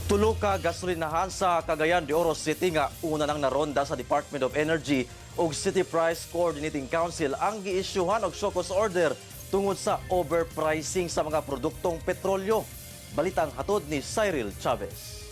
Tulo ka gasolinahan sa Cagayan de Oro City nga una nang naronda sa Department of Energy ug City Price Coordinating Council ang giisyuhan og show cause order tungod sa overpricing sa mga produktong petrolyo. Balitang hatod ni Cyril Chavez.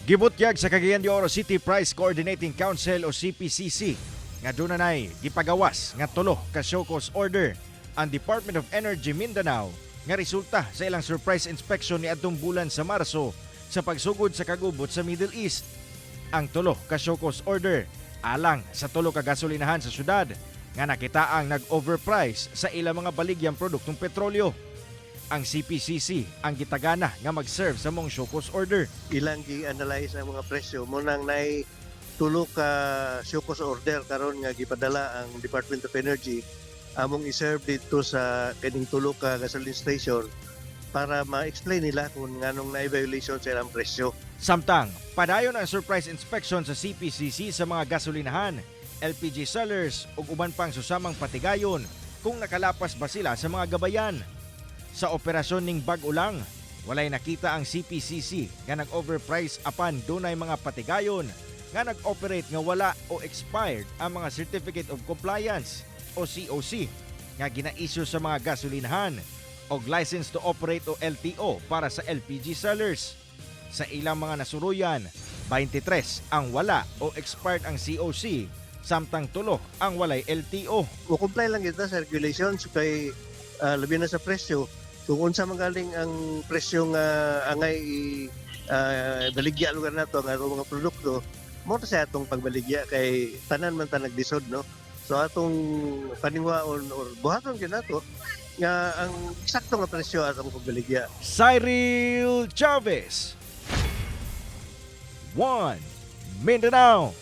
Gibutyag sa Cagayan de Oro City Price Coordinating Council o CPCC nga dunay gipagawas nga tulo ka show cause order ang Department of Energy Mindanao nga resulta sa ilang surprise inspection ni adtong bulan sa Marso sa pagsugod sa kagubot sa Middle East. Ang tulo ka show cause order alang sa tulo ka gasolinahan sa syudad nga nakitaang nag-overprice sa ilang mga baligyang produktong petrolyo. Ang CPCC ang gitagana nga mag-serve sa mong show cause order. Ilang gi-analyze ang mga presyo mo nang nay tulo ka show cause order karon nga gipadala ang Department of Energy among i-serve dito sa kining tulo ka gasoline station para ma-explain nila kung nganong na-violation sa ilang presyo. Samtang padayon ang surprise inspection sa CPCC sa mga gasolinahan, LPG sellers ug uban pang susamang patigayon kung nakalapas ba sila sa mga gabayan. Sa operasyon ning bag-o lang, walay nakita ang CPCC nga nag-overprice apan dunay mga patigayon nga nag-operate nga wala o expired ang mga Certificate of Compliance o COC nga gina-issue sa mga gasolinahan o License to Operate o LTO para sa LPG sellers. Sa ilang mga nasuruyan, 23 ang wala o expired ang COC, samtang tulo ang walay LTO. Mo-comply lang kita sa regulations kay labi na sa presyo. Kung unsa magaling ang presyo nga angay baligya lugar nato nga mga produkto, mo sa atong pagbaligya kay tanan man ta nagdisod, no. So atong paningwaon or buhaton gyud nato nga ang eksakto nga presyo atong pagbaligya. Cyril Chavez, One Mindanao.